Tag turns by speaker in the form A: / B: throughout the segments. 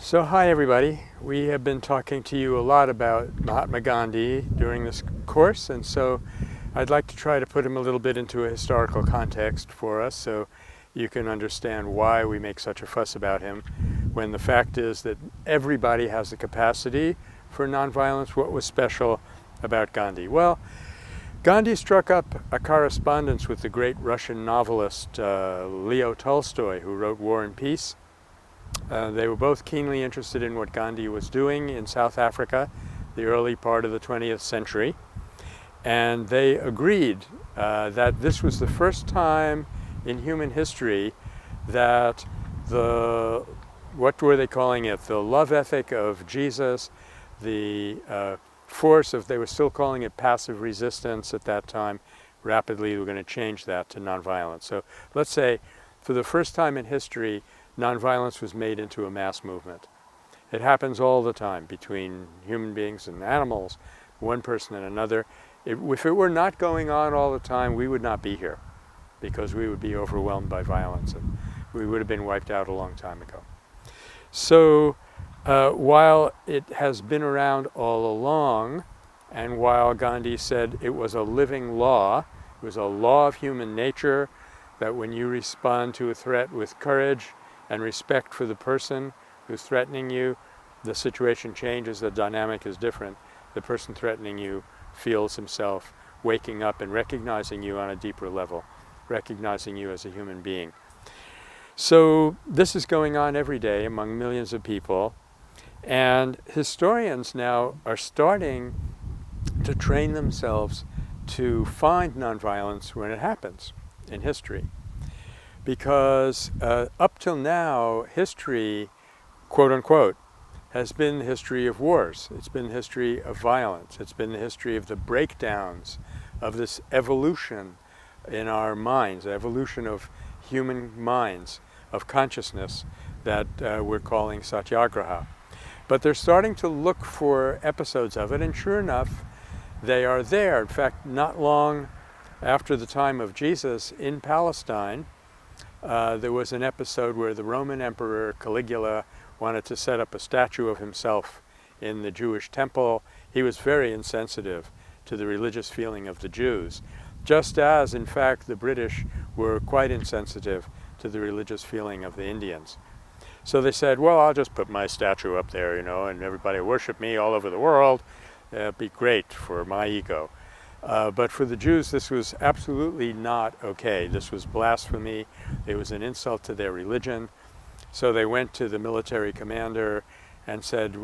A: So hi everybody. We have been talking to you a lot about Mahatma Gandhi during this course, and so I'd like to try to put him a little bit into a historical context for us so you can understand why we make such a fuss about him when the fact is that everybody has the capacity for nonviolence. What was special about Gandhi? Well, Gandhi struck up a correspondence with the great Russian novelist Leo Tolstoy, who wrote War and Peace. They were both keenly interested in what Gandhi was doing in South Africa, the early part of the 20th century, and they agreed that this was the first time in human history that what were they calling it, the love ethic of Jesus, the force of, they were still calling it passive resistance at that time. Rapidly we're going to change that to nonviolence. So let's say for the first time in history, nonviolence was made into a mass movement. It happens all the time between human beings and animals, one person and another. If it were not going on all the time, we would not be here because we would be overwhelmed by violence and we would have been wiped out a long time ago. So while it has been around all along, and while Gandhi said it was a living law, it was a law of human nature, that when you respond to a threat with courage and respect for the person who's threatening you, the situation changes, the dynamic is different. The person threatening you feels himself waking up and recognizing you on a deeper level, recognizing you as a human being. So this is going on every day among millions of people, and historians now are starting to train themselves to find nonviolence when it happens in history. Because up till now, history, quote unquote, has been the history of wars. It's been the history of violence. It's been the history of the breakdowns of this evolution in our minds, the evolution of human minds, of consciousness that we're calling satyagraha. But they're starting to look for episodes of it, and sure enough, they are there. In fact, not long after the time of Jesus in Palestine, there was an episode where the Roman Emperor Caligula wanted to set up a statue of himself in the Jewish temple. He was very insensitive to the religious feeling of the Jews, just as, in fact, the British were quite insensitive to the religious feeling of the Indians. So they said, well, I'll just put my statue up there, and everybody will worship me all over the world. It'd be great for my ego. But for the Jews, this was absolutely not okay. This was blasphemy. It was an insult to their religion. So they went to the military commander and said,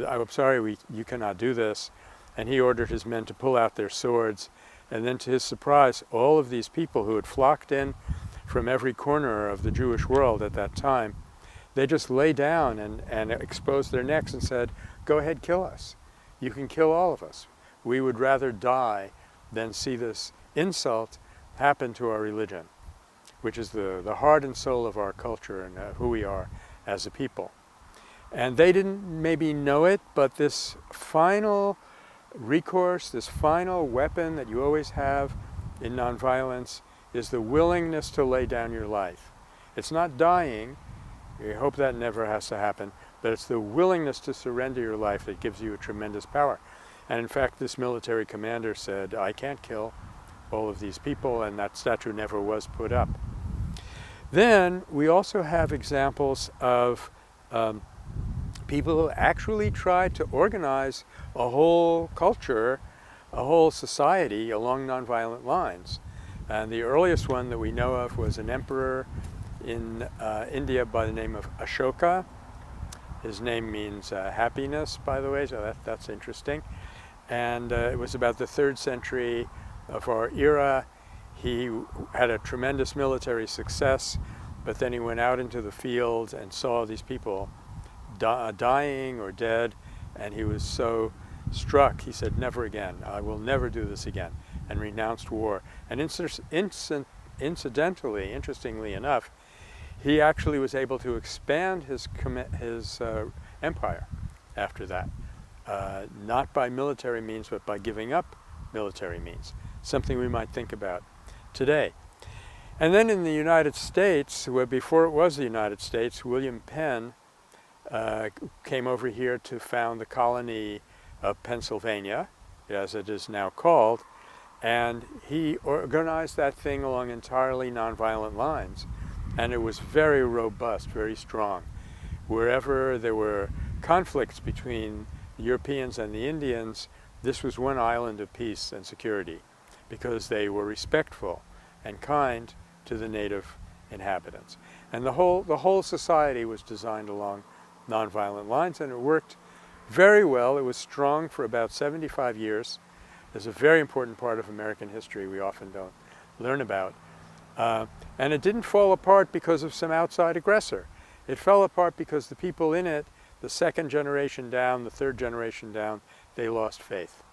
A: I'm sorry, you cannot do this. And he ordered his men to pull out their swords. And then to his surprise, all of these people who had flocked in from every corner of the Jewish world at that time, they just lay down and exposed their necks and said, go ahead, kill us. You can kill all of us. We would rather die than see this insult happen to our religion, which is the heart and soul of our culture and who we are as a people. And they didn't maybe know it, but this final recourse, this final weapon that you always have in nonviolence is the willingness to lay down your life. It's not dying. We hope that never has to happen, but it's the willingness to surrender your life that gives you a tremendous power. And in fact, this military commander said, I can't kill all of these people, and that statue never was put up. Then we also have examples of people who actually tried to organize a whole culture, a whole society along nonviolent lines. And the earliest one that we know of was an emperor in India by the name of Ashoka. His name means happiness, by the way, so that's interesting. And it was about the 3rd century of our era. He had a tremendous military success, but then he went out into the fields and saw these people dying or dead, and he was so struck, he said, never again, I will never do this again, and renounced war. And incidentally, interestingly enough, he actually was able to expand his empire after that. Not by military means, but by giving up military means. Something we might think about today. And then in the United States, where before it was the United States, William Penn came over here to found the colony of Pennsylvania, as it is now called, and he organized that thing along entirely nonviolent lines, and it was very robust, very strong. Wherever there were conflicts between the Europeans and the Indians, this was one island of peace and security, because they were respectful and kind to the native inhabitants. And the whole society was designed along nonviolent lines, and it worked very well. It was strong for about 75 years. It's a very important part of American history we often don't learn about. And it didn't fall apart because of some outside aggressor. It fell apart because the people in it, the second generation down, the third generation down, they lost faith.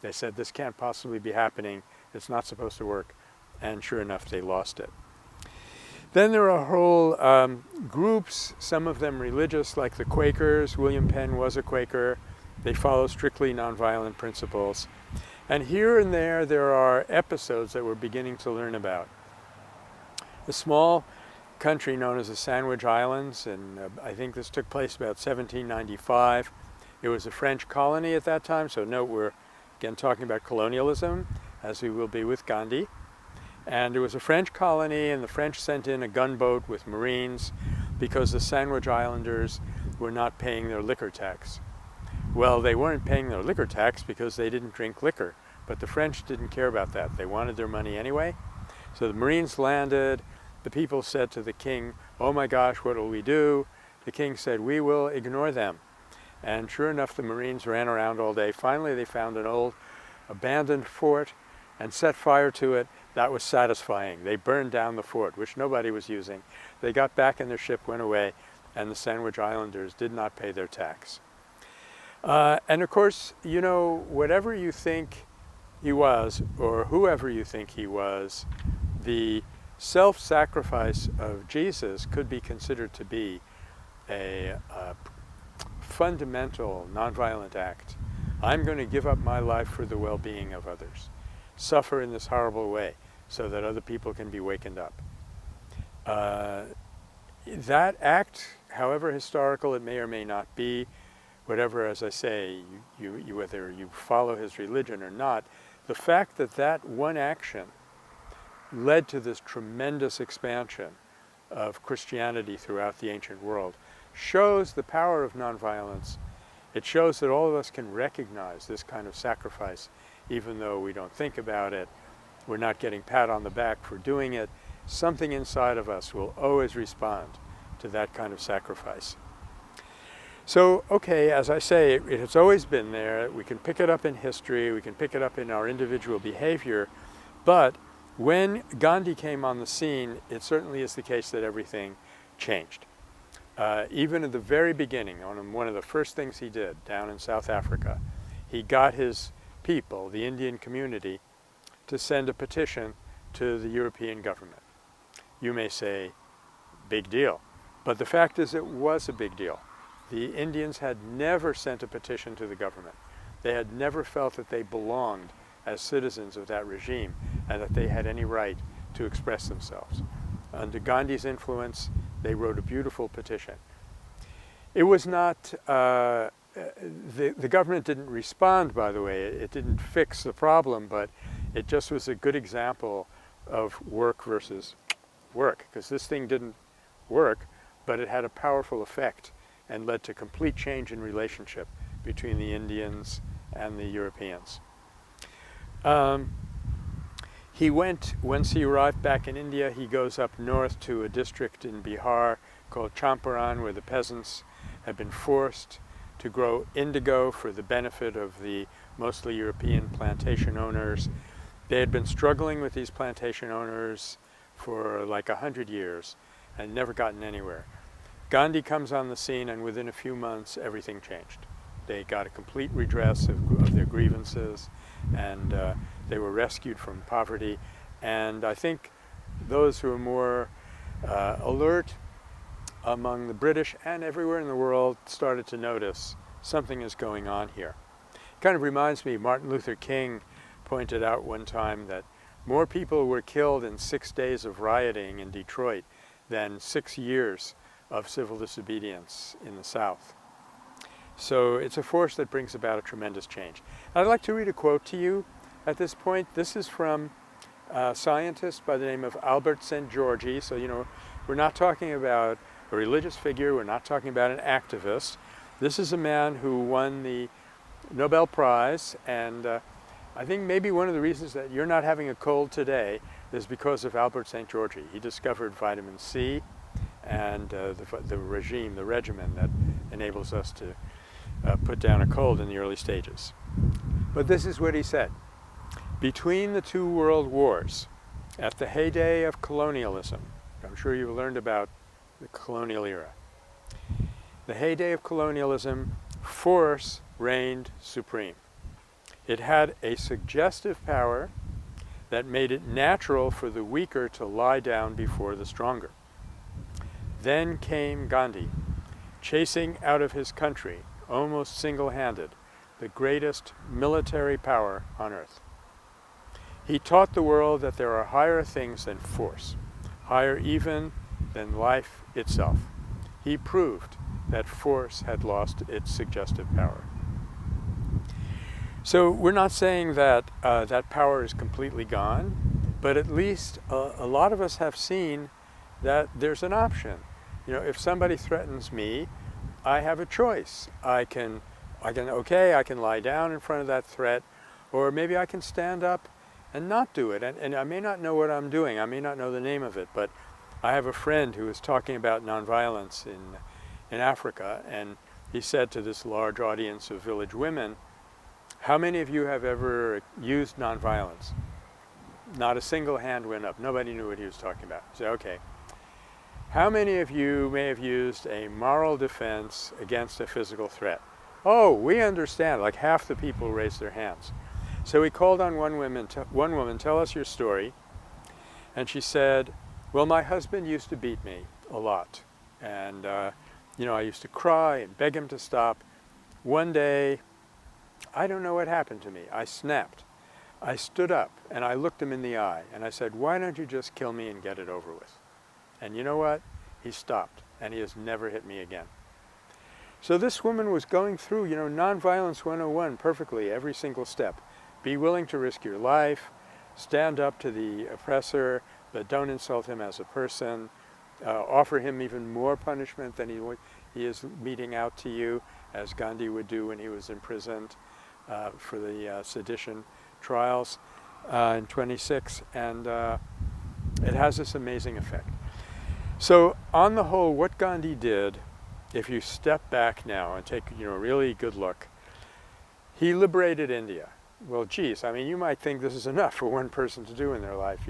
A: They said, this can't possibly be happening. It's not supposed to work. And sure enough, they lost it. Then there are whole groups, some of them religious, like the Quakers. William Penn was a Quaker. They follow strictly nonviolent principles. And here and there are episodes that we're beginning to learn about. A small country known as the Sandwich Islands, and I think this took place about 1795. It was a French colony at that time, so note we're again talking about colonialism, as we will be with Gandhi. And it was a French colony, and the French sent in a gunboat with Marines because the Sandwich Islanders were not paying their liquor tax. Well, they weren't paying their liquor tax because they didn't drink liquor, but the French didn't care about that. They wanted their money anyway. So the Marines landed. The people said to the king, oh my gosh, what will we do? The king said, we will ignore them. And sure enough, the Marines ran around all day. Finally, they found an old abandoned fort and set fire to it. That was satisfying. They burned down the fort, which nobody was using. They got back in their ship, went away, and the Sandwich Islanders did not pay their tax. And of course, you know, whatever you think he was, or whoever you think he was, the self-sacrifice of Jesus could be considered to be a fundamental nonviolent act. I'm going to give up my life for the well-being of others, suffer in this horrible way so that other people can be wakened up. That act, however historical it may or may not be, whatever, as I say, whether you follow his religion or not, the fact that that one action led to this tremendous expansion of Christianity throughout the ancient world shows the power of nonviolence. It shows that all of us can recognize this kind of sacrifice, even though we don't think about it. We're not getting pat on the back for doing it. Something inside of us will always respond to that kind of sacrifice. So, okay, as I say, it has always been there. We can pick it up in history, we can pick it up in our individual behavior, but when Gandhi came on the scene, it certainly is the case that everything changed. Even at the very beginning, on one of the first things he did down in South Africa, he got his people, the Indian community, to send a petition to the European government. You may say, big deal, but the fact is it was a big deal. The Indians had never sent a petition to the government. They had never felt that they belonged as citizens of that regime and that they had any right to express themselves. Under Gandhi's influence, they wrote a beautiful petition. It was not, the government didn't respond, by the way. It didn't fix the problem, but it just was a good example of work versus work, because this thing didn't work, but it had a powerful effect and led to complete change in relationship between the Indians and the Europeans. He went, once he arrived back in India, he goes up north to a district in Bihar called Champaran, where the peasants had been forced to grow indigo for the benefit of the mostly European plantation owners. They had been struggling with these plantation owners for like 100 years and never gotten anywhere. Gandhi comes on the scene, and within a few months, everything changed. They got a complete redress of their grievances, and they were rescued from poverty. And I think those who are more alert among the British and everywhere in the world started to notice something is going on here. It kind of reminds me, Martin Luther King pointed out one time that more people were killed in 6 days of rioting in Detroit than 6 years of civil disobedience in the South. So it's a force that brings about a tremendous change. I'd like to read a quote to you at this point. This is from a scientist by the name of Albert Szent-Györgyi. So, we're not talking about a religious figure, we're not talking about an activist. This is a man who won the Nobel Prize, and I think maybe one of the reasons that you're not having a cold today is because of Albert Szent-Györgyi. He discovered vitamin C and the regimen that enables us to put down a cold in the early stages. But this is what he said. Between the two world wars, at the heyday of colonialism, I'm sure you've learned about the colonial era, the heyday of colonialism, force reigned supreme. It had a suggestive power that made it natural for the weaker to lie down before the stronger. Then came Gandhi, chasing out of his country, almost single-handed, the greatest military power on earth. He taught the world that there are higher things than force, higher even than life itself. He proved that force had lost its suggestive power. So we're not saying that that power is completely gone, but at least a lot of us have seen that there's an option. If somebody threatens me, I have a choice. I can lie down in front of that threat, or maybe I can stand up and not do it. And I may not know what I'm doing. I may not know the name of it, but I have a friend who was talking about nonviolence in Africa, and he said to this large audience of village women, how many of you have ever used nonviolence? Not a single hand went up. Nobody knew what he was talking about. So, okay. How many of you may have used a moral defense against a physical threat? Oh, we understand. Like half the people raised their hands. So we called on one woman, tell us your story. And she said, well, my husband used to beat me a lot. And, I used to cry and beg him to stop. One day, I don't know what happened to me. I snapped. I stood up and I looked him in the eye and I said, why don't you just kill me and get it over with? And you know what? He stopped and he has never hit me again. So this woman was going through, Nonviolence 101 perfectly, every single step. Be willing to risk your life, stand up to the oppressor, but don't insult him as a person, offer him even more punishment than he is meting out to you, as Gandhi would do when he was imprisoned for the sedition trials in 26, and it has this amazing effect. So on the whole, what Gandhi did, if you step back now and take a really good look, he liberated India. Well, geez, you might think this is enough for one person to do in their life,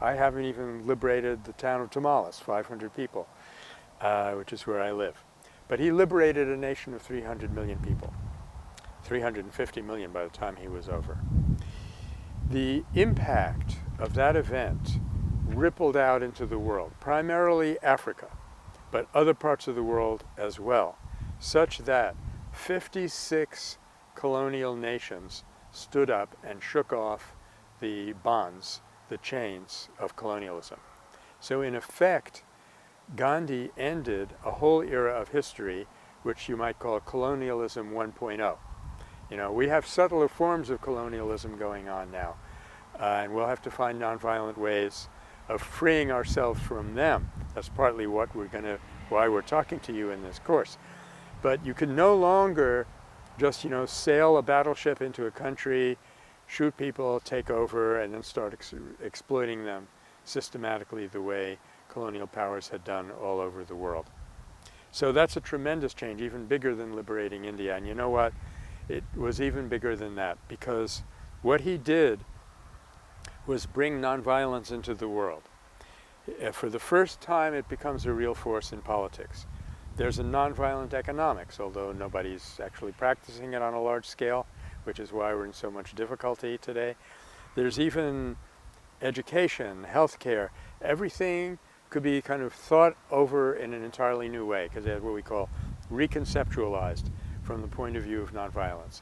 A: I haven't even liberated the town of Tamales, 500 people, which is where I live. But he liberated a nation of 300 million people, 350 million by the time he was over. The impact of that event rippled out into the world, primarily Africa, but other parts of the world as well, such that 56 colonial nations stood up and shook off the bonds, the chains of colonialism. So in effect, Gandhi ended a whole era of history, which you might call colonialism 1.0. We have subtler forms of colonialism going on now, and we'll have to find nonviolent ways of freeing ourselves from them. That's partly why we're talking to you in this course. But you can no longer just, sail a battleship into a country, shoot people, take over, and then start exploiting them systematically the way colonial powers had done all over the world. So that's a tremendous change, even bigger than liberating India. And you know what? It was even bigger than that, because what he did was bring nonviolence into the world. For the first time, it becomes a real force in politics. There's a nonviolent economics, although nobody's actually practicing it on a large scale, which is why we're in so much difficulty today. There's even education, healthcare, everything could be kind of thought over in an entirely new way, because they have what we call reconceptualized from the point of view of nonviolence.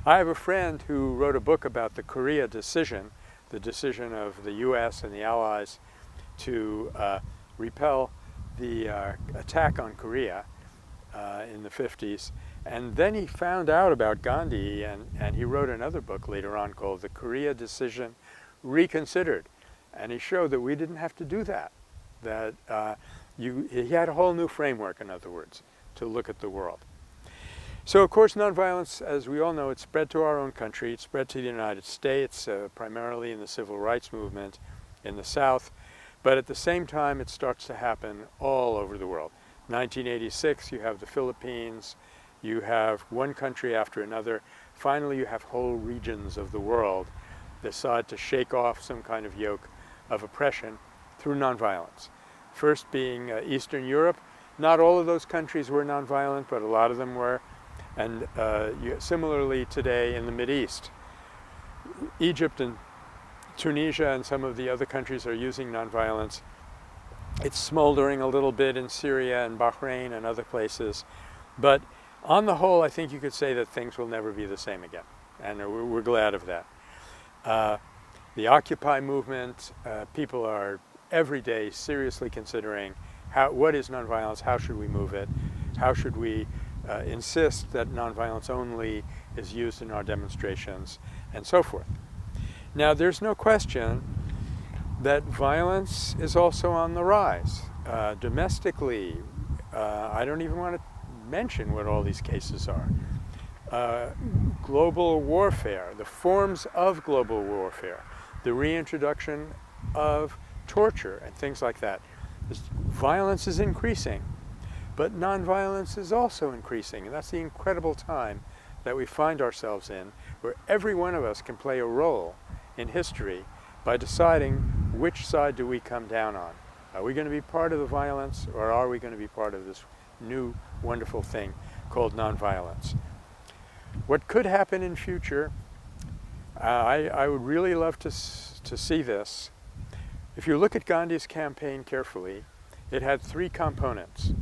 A: I have a friend who wrote a book about the Korea decision, the decision of the US and the Allies to repel the attack on Korea in the 50s. And then he found out about Gandhi, and he wrote another book later on called The Korea Decision Reconsidered. And he showed that we didn't have to do that, that he had a whole new framework, in other words, to look at the world. So of course nonviolence, as we all know, it spread to our own country, it spread to the United States, primarily in the civil rights movement in the South, but at the same time it starts to happen all over the world. 1986, you have the Philippines, you have one country after another. Finally, you have whole regions of the world decide to shake off some kind of yoke of oppression through nonviolence. First being Eastern Europe. Not all of those countries were nonviolent, but a lot of them were. And similarly today in the Mideast, Egypt and Tunisia and some of the other countries are using nonviolence. It's smoldering a little bit in Syria and Bahrain and other places. But on the whole, I think you could say that things will never be the same again. And we're glad of that. The Occupy movement, people are every day seriously considering what is nonviolence, how should we move it, how should we insist that nonviolence only is used in our demonstrations, and so forth. Now, there's no question that violence is also on the rise. Domestically, I don't even want to mention what all these cases are. Global warfare, the forms of global warfare, the reintroduction of torture and things like that. Violence is increasing, but nonviolence is also increasing, and that's the incredible time that we find ourselves in, where every one of us can play a role in history by deciding which side do we come down on. Are we going to be part of the violence, or are we going to be part of this new wonderful thing called nonviolence? What could happen in future, I would really love to see this. If you look at Gandhi's campaign carefully, it had three components.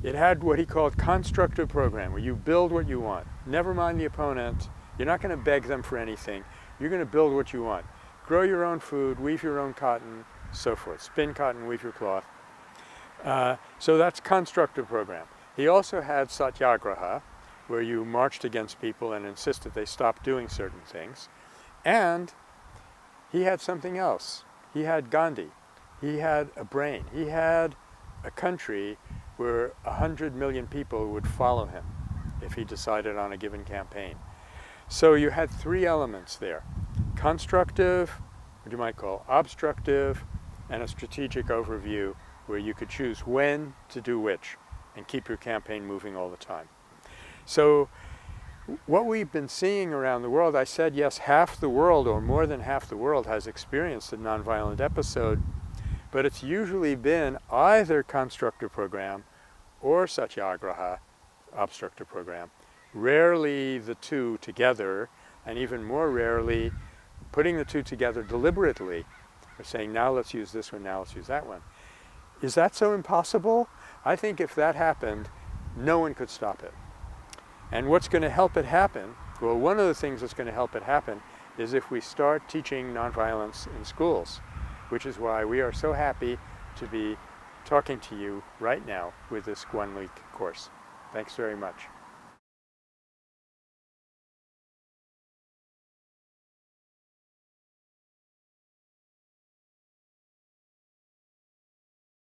A: It had what he called constructive program, where you build what you want. Never mind the opponent. You're not going to beg them for anything. You're going to build what you want. Grow your own food, weave your own cotton, so forth. Spin cotton, weave your cloth. So that's constructive program. He also had satyagraha, where you marched against people and insisted they stop doing certain things. And he had something else. He had Gandhi. He had a brain. He had a country where 100 million people would follow him if he decided on a given campaign. So you had three elements there: constructive, what you might call obstructive, and a strategic overview where you could choose when to do which and keep your campaign moving all the time. So what we've been seeing around the world, I said, yes, half the world or more than half the world has experienced a nonviolent episode, but it's usually been either constructive program or satyagraha, obstructive program. Rarely the two together, and even more rarely putting the two together deliberately, or saying, now let's use this one, now let's use that one. Is that so impossible? I think if that happened, no one could stop it. And what's going to help it happen? Well, one of the things that's going to help it happen is if we start teaching nonviolence in schools, which is why we are so happy to be talking to you right now with this 1-week course. Thanks very much.